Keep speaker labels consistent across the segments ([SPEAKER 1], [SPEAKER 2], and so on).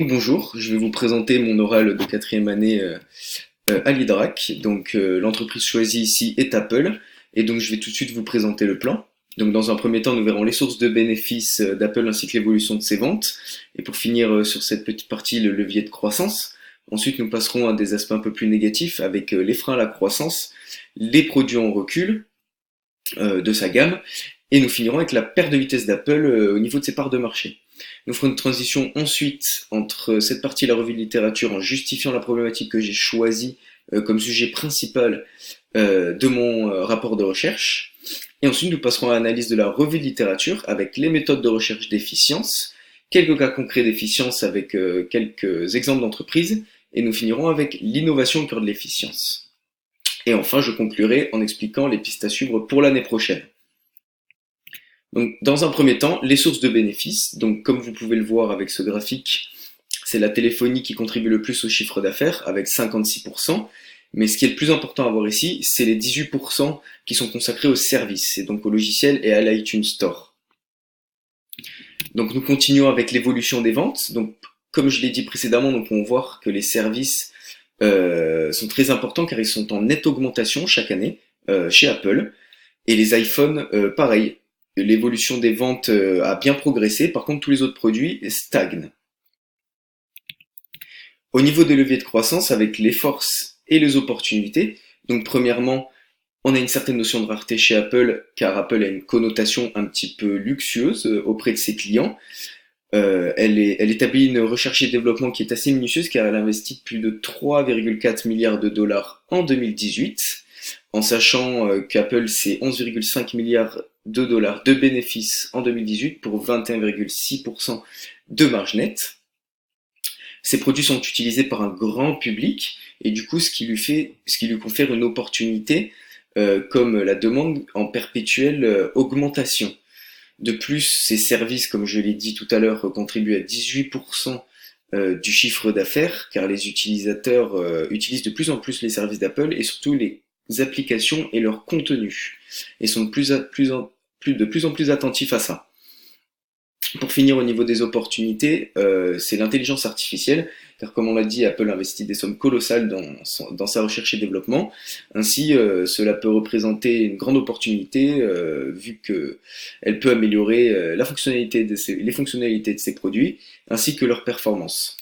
[SPEAKER 1] Bonjour, je vais vous présenter mon oral de quatrième année à l'IDRAC. L'entreprise choisie ici est Apple, et donc je vais tout de suite vous présenter le plan. Donc dans un premier temps, nous verrons les sources de bénéfices d'Apple ainsi que l'évolution de ses ventes. Et pour finir sur cette petite partie, le levier de croissance. Ensuite, nous passerons à des aspects un peu plus négatifs avec les freins à la croissance, les produits en recul de sa gamme, et nous finirons avec la perte de vitesse d'Apple au niveau de ses parts de marché. Nous ferons une transition ensuite entre cette partie et la revue de littérature en justifiant la problématique que j'ai choisie comme sujet principal de mon rapport de recherche. Et ensuite, nous passerons à l'analyse de la revue de littérature avec les méthodes de recherche d'efficience, quelques cas concrets d'efficience avec quelques exemples d'entreprises, et nous finirons avec l'innovation au cœur de l'efficience. Et enfin, je conclurai en expliquant les pistes à suivre pour l'année prochaine. Donc, dans un premier temps, les sources de bénéfices. Donc, comme vous pouvez le voir avec ce graphique, c'est la téléphonie qui contribue le plus au chiffre d'affaires avec 56%. Mais ce qui est le plus important à voir ici, c'est les 18% qui sont consacrés aux services, et donc au logiciel et à l'iTunes Store. Donc, nous continuons avec l'évolution des ventes. Donc, comme je l'ai dit précédemment, donc on voit que les services sont très importants car ils sont en nette augmentation chaque année chez Apple. Et les iPhones, pareil. L'évolution des ventes a bien progressé, par contre tous les autres produits stagnent. Au niveau des leviers de croissance, avec les forces et les opportunités, donc premièrement, on a une certaine notion de rareté chez Apple, car Apple a une connotation un petit peu luxueuse auprès de ses clients. Elle établit une recherche et développement qui est assez minutieuse, car elle investit plus de 3,4 milliards de dollars en 2018, en sachant qu'Apple c'est 11,5 milliards de dollars de bénéfices en 2018 pour 21,6% de marge nette. Ces produits sont utilisés par un grand public et du coup ce qui lui confère une opportunité comme la demande en perpétuelle augmentation. De plus, ces services, comme je l'ai dit tout à l'heure, contribuent à 18% du chiffre d'affaires, car les utilisateurs utilisent de plus en plus les services d'Apple et surtout les applications et leur contenu, et sont de plus en plus attentifs à ça. Pour finir, au niveau des opportunités, c'est l'intelligence artificielle, car comme on l'a dit, Apple investit des sommes colossales dans sa recherche et développement. Ainsi, cela peut représenter une grande opportunité, vu qu'elle peut améliorer les fonctionnalités de ses produits, ainsi que leur performance.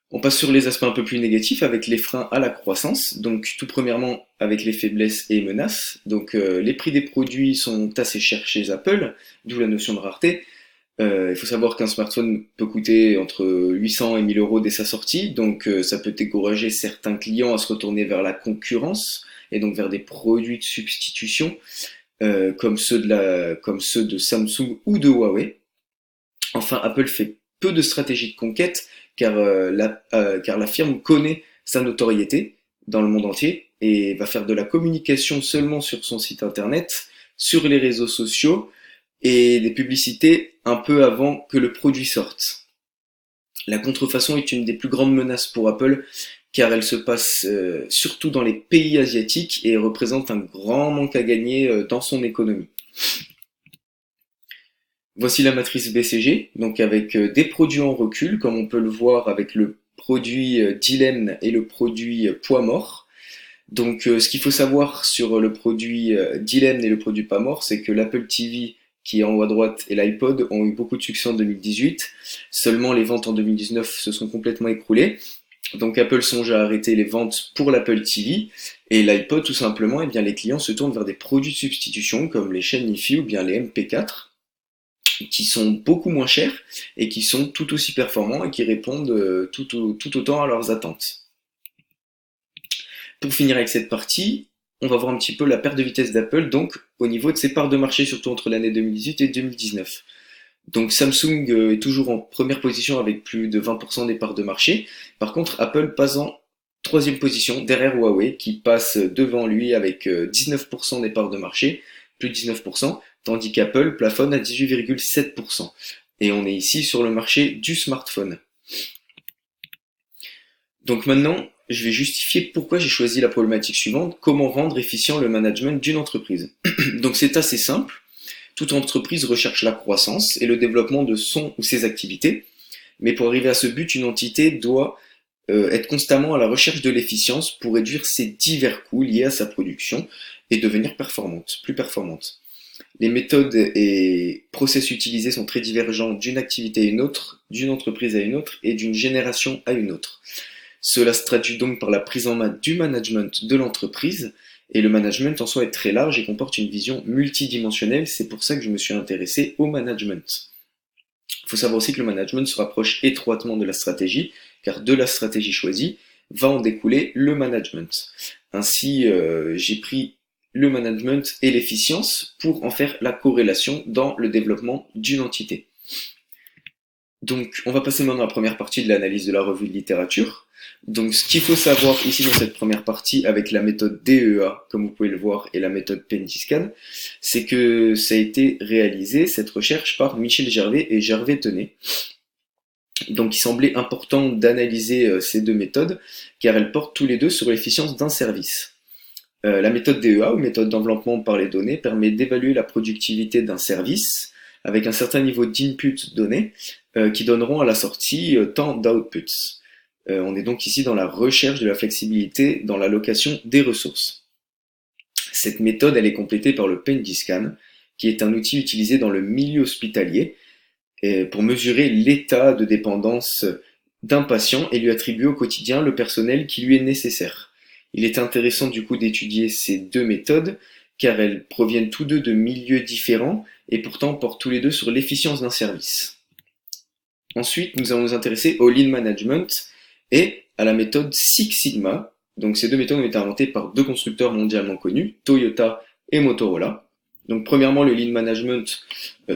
[SPEAKER 1] On passe sur les aspects un peu plus négatifs avec les freins à la croissance. Donc tout premièrement avec les faiblesses et menaces. Donc les prix des produits sont assez chers chez Apple, d'où la notion de rareté. Il faut savoir qu'un smartphone peut coûter entre 800 et 1000 euros dès sa sortie, donc ça peut décourager certains clients à se retourner vers la concurrence et donc vers des produits de substitution comme ceux de Samsung ou de Huawei. Enfin, Apple fait peu de stratégies de conquête car la firme connaît sa notoriété dans le monde entier et va faire de la communication seulement sur son site internet, sur les réseaux sociaux et des publicités un peu avant que le produit sorte. La contrefaçon est une des plus grandes menaces pour Apple car elle se passe surtout dans les pays asiatiques et représente un grand manque à gagner dans son économie. Voici la matrice BCG, donc avec des produits en recul, comme on peut le voir avec le produit dilemme et le produit poids mort. Donc ce qu'il faut savoir sur le produit dilemme et le produit pas mort, c'est que l'Apple TV qui est en haut à droite et l'iPod ont eu beaucoup de succès en 2018. Seulement les ventes en 2019 se sont complètement écroulées. Donc Apple songe à arrêter les ventes pour l'Apple TV et l'iPod tout simplement, et bien les clients se tournent vers des produits de substitution comme les chaînes Hi-Fi ou bien les MP4 qui sont beaucoup moins chers et qui sont tout aussi performants et qui répondent tout autant à leurs attentes. Pour finir avec cette partie, on va voir un petit peu la perte de vitesse d'Apple donc au niveau de ses parts de marché, surtout entre l'année 2018 et 2019. Donc Samsung est toujours en première position avec plus de 20% des parts de marché. Par contre, Apple passe en troisième position derrière Huawei qui passe devant lui avec 19% des parts de marché, plus de 19%, tandis qu'Apple plafonne à 18,7%. Et on est ici sur le marché du smartphone. Donc maintenant, je vais justifier pourquoi j'ai choisi la problématique suivante, comment rendre efficient le management d'une entreprise. Donc c'est assez simple. Toute entreprise recherche la croissance et le développement de son ou ses activités. mais pour arriver à ce but, une entité doit être constamment à la recherche de l'efficience pour réduire ses divers coûts liés à sa production et devenir performante, plus performante. Les méthodes et process utilisés sont très divergents d'une activité à une autre, d'une entreprise à une autre et d'une génération à une autre. Cela se traduit donc par la prise en main du management de l'entreprise, et le management en soi est très large et comporte une vision multidimensionnelle, c'est pour ça que je me suis intéressé au management. Il faut savoir aussi que le management se rapproche étroitement de la stratégie, car de la stratégie choisie va en découler le management. Ainsi, j'ai pris le management et l'efficience pour en faire la corrélation dans le développement d'une entité. Donc, on va passer maintenant à la première partie de l'analyse de la revue de littérature. Donc, ce qu'il faut savoir ici dans cette première partie avec la méthode DEA, comme vous pouvez le voir, et la méthode Pentiscan, c'est que ça a été réalisé, cette recherche, par Michel Gervais et Gervais Tenet. Donc, il semblait important d'analyser ces deux méthodes, car elles portent tous les deux sur l'efficience d'un service. La méthode DEA, ou méthode d'enveloppement par les données, permet d'évaluer la productivité d'un service avec un certain niveau d'input donné qui donneront à la sortie tant d'outputs. On est donc ici dans la recherche de la flexibilité dans l'allocation des ressources. Cette méthode, elle est complétée par le Pentiscan, qui est un outil utilisé dans le milieu hospitalier pour mesurer l'état de dépendance d'un patient et lui attribuer au quotidien le personnel qui lui est nécessaire. Il est intéressant du coup d'étudier ces deux méthodes car elles proviennent tous deux de milieux différents et pourtant portent tous les deux sur l'efficience d'un service. Ensuite, nous allons nous intéresser au Lean Management et à la méthode Six Sigma. Donc ces deux méthodes ont été inventées par deux constructeurs mondialement connus, Toyota et Motorola. Donc premièrement, le Lean Management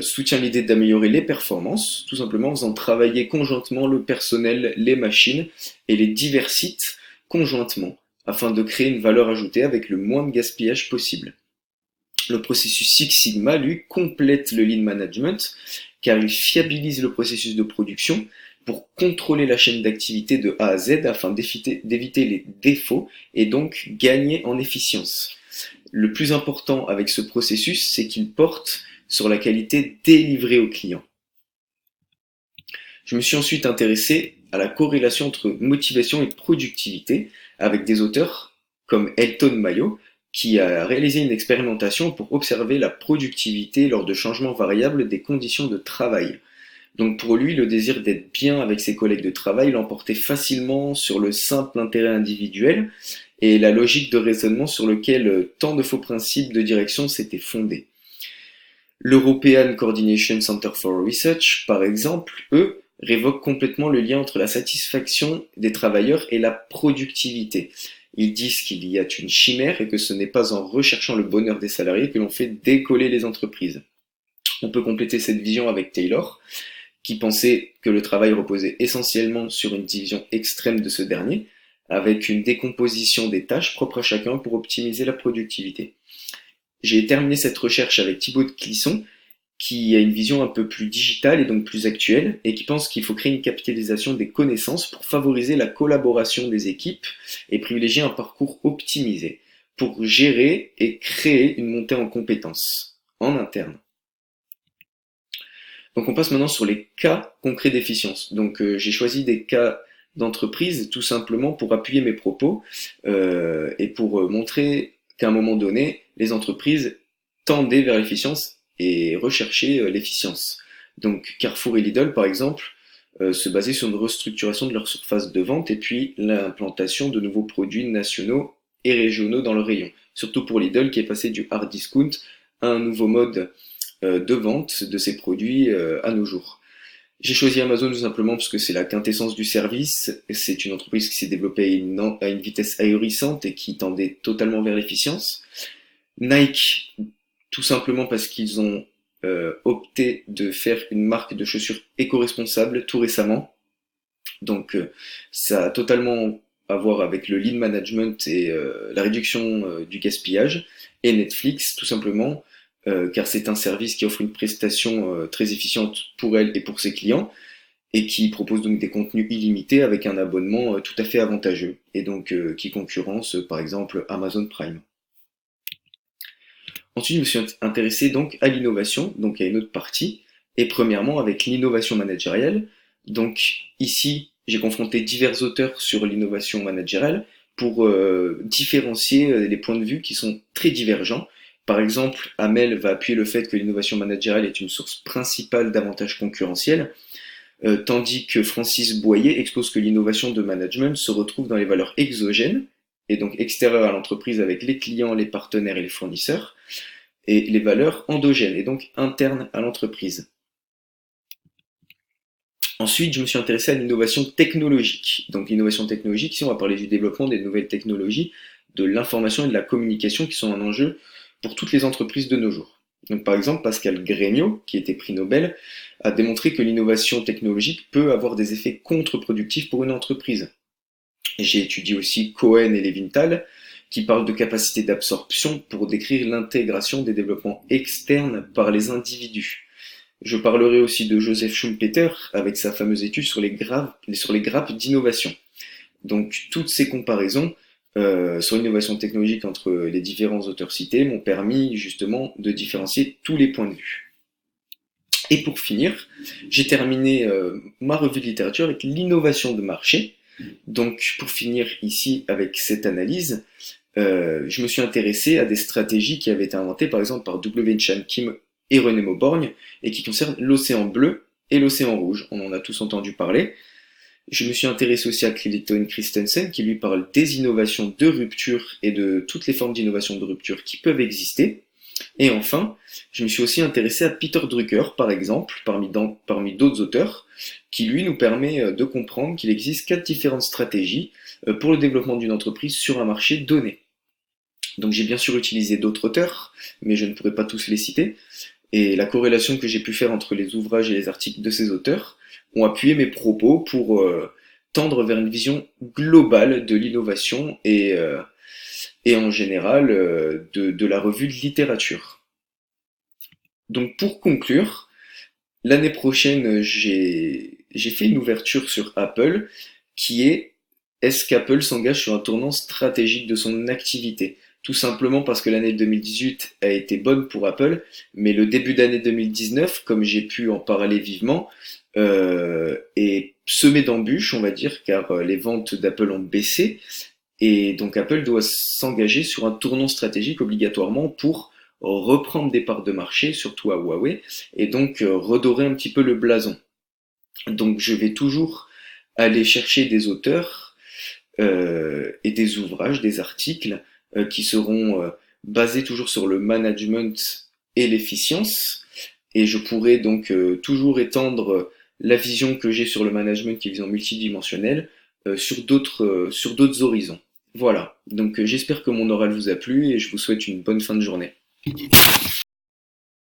[SPEAKER 1] soutient l'idée d'améliorer les performances, tout simplement en faisant travailler conjointement le personnel, les machines et les divers sites conjointement, afin de créer une valeur ajoutée avec le moins de gaspillage possible. Le processus Six Sigma, lui, complète le Lean Management, car il fiabilise le processus de production pour contrôler la chaîne d'activité de A à Z afin d'éviter les défauts et donc gagner en efficience. Le plus important avec ce processus, c'est qu'il porte sur la qualité délivrée au client. Je me suis ensuite intéressé à la corrélation entre motivation et productivité avec des auteurs comme Elton Mayo, qui a réalisé une expérimentation pour observer la productivité lors de changements variables des conditions de travail. Donc pour lui, le désir d'être bien avec ses collègues de travail l'emportait facilement sur le simple intérêt individuel et la logique de raisonnement sur lequel tant de faux principes de direction s'étaient fondés. L'European Coordination Center for Research, par exemple, eux, révoquent complètement le lien entre la satisfaction des travailleurs et la productivité. Ils disent qu'il y a une chimère et que ce n'est pas en recherchant le bonheur des salariés que l'on fait décoller les entreprises. On peut compléter cette vision avec Taylor, qui pensait que le travail reposait essentiellement sur une division extrême de ce dernier, avec une décomposition des tâches propres à chacun pour optimiser la productivité. J'ai terminé cette recherche avec Thibaut de Clisson, qui a une vision un peu plus digitale et donc plus actuelle, et qui pense qu'il faut créer une capitalisation des connaissances pour favoriser la collaboration des équipes et privilégier un parcours optimisé pour gérer et créer une montée en compétences en interne. Donc on passe maintenant sur les cas concrets d'efficience. Donc j'ai choisi des cas d'entreprise tout simplement pour appuyer mes propos et pour montrer qu'à un moment donné, les entreprises tendaient vers l'efficience et recherchaient l'efficience. Donc Carrefour et Lidl, par exemple, se basaient sur une restructuration de leur surface de vente et puis l'implantation de nouveaux produits nationaux et régionaux dans le rayon. Surtout pour Lidl qui est passé du hard discount à un nouveau mode de vente de ces produits à nos jours. J'ai choisi Amazon tout simplement parce que c'est la quintessence du service. C'est une entreprise qui s'est développée à une vitesse ahurissante et qui tendait totalement vers l'efficience. Nike, tout simplement parce qu'ils ont opté de faire une marque de chaussures éco-responsable tout récemment. Donc ça a totalement à voir avec le lean management et la réduction du gaspillage. Et Netflix, tout simplement, car c'est un service qui offre une prestation très efficiente pour elle et pour ses clients, et qui propose donc des contenus illimités avec un abonnement tout à fait avantageux, et donc qui concurrence par exemple Amazon Prime. Ensuite, je me suis intéressé donc à l'innovation, donc à une autre partie, et premièrement avec l'innovation managériale, Donc ici, j'ai confronté divers auteurs sur l'innovation managériale pour différencier les points de vue qui sont très divergents. Par exemple, Hamel va appuyer le fait que l'innovation managériale est une source principale d'avantages concurrentiels, tandis que Francis Boyer expose que l'innovation de management se retrouve dans les valeurs exogènes, et donc extérieures à l'entreprise avec les clients, les partenaires et les fournisseurs, et les valeurs endogènes, et donc internes à l'entreprise. Ensuite, je me suis intéressé à l'innovation technologique. Donc l'innovation technologique, ici on va parler du développement des nouvelles technologies, de l'information et de la communication qui sont un enjeu pour toutes les entreprises de nos jours. Donc par exemple, Pascal Grémiot, qui était prix Nobel, a démontré que l'innovation technologique peut avoir des effets contre-productifs pour une entreprise. Et j'ai étudié aussi Cohen et Levinthal, qui parlent de capacité d'absorption pour décrire l'intégration des développements externes par les individus. Je parlerai aussi de Joseph Schumpeter avec sa fameuse étude sur les grappes d'innovation. Donc toutes ces comparaisons sur l'innovation technologique entre les différents auteurs cités m'ont permis justement de différencier tous les points de vue. Et pour finir, j'ai terminé ma revue de littérature avec l'innovation de marché. Donc pour finir ici avec cette analyse, je me suis intéressé à des stratégies qui avaient été inventées par exemple par W. Chan Kim et René Mauborgne, et qui concernent l'océan bleu et l'océan rouge. On en a tous entendu parler. Je me suis intéressé aussi à Clayton Christensen, qui lui parle des innovations de rupture et de toutes les formes d'innovation de rupture qui peuvent exister. Et enfin, je me suis aussi intéressé à Peter Drucker, par exemple, parmi d'autres auteurs, qui lui nous permet de comprendre qu'il existe 4 différentes stratégies pour le développement d'une entreprise sur un marché donné. Donc j'ai bien sûr utilisé d'autres auteurs, mais je ne pourrais pas tous les citer. Et la corrélation que j'ai pu faire entre les ouvrages et les articles de ces auteurs ont appuyé mes propos pour tendre vers une vision globale de l'innovation et en général de la revue de littérature. Donc pour conclure, l'année prochaine, j'ai fait une ouverture sur Apple qui est: est-ce qu'Apple s'engage sur un tournant stratégique de son activité? Tout simplement parce que l'année 2018 a été bonne pour Apple, mais le début d'année 2019, comme j'ai pu en parler vivement, est semé d'embûches, on va dire, car les ventes d'Apple ont baissé, et donc Apple doit s'engager sur un tournant stratégique obligatoirement pour reprendre des parts de marché, surtout à Huawei, et donc redorer un petit peu le blason. Donc je vais toujours aller chercher des auteurs et des ouvrages, des articles qui seront basés toujours sur le management et l'efficience. Et je pourrai donc toujours étendre la vision que j'ai sur le management, qui est vision multidimensionnelle, sur d'autres horizons. Voilà, donc j'espère que mon oral vous a plu et je vous souhaite une bonne fin de journée.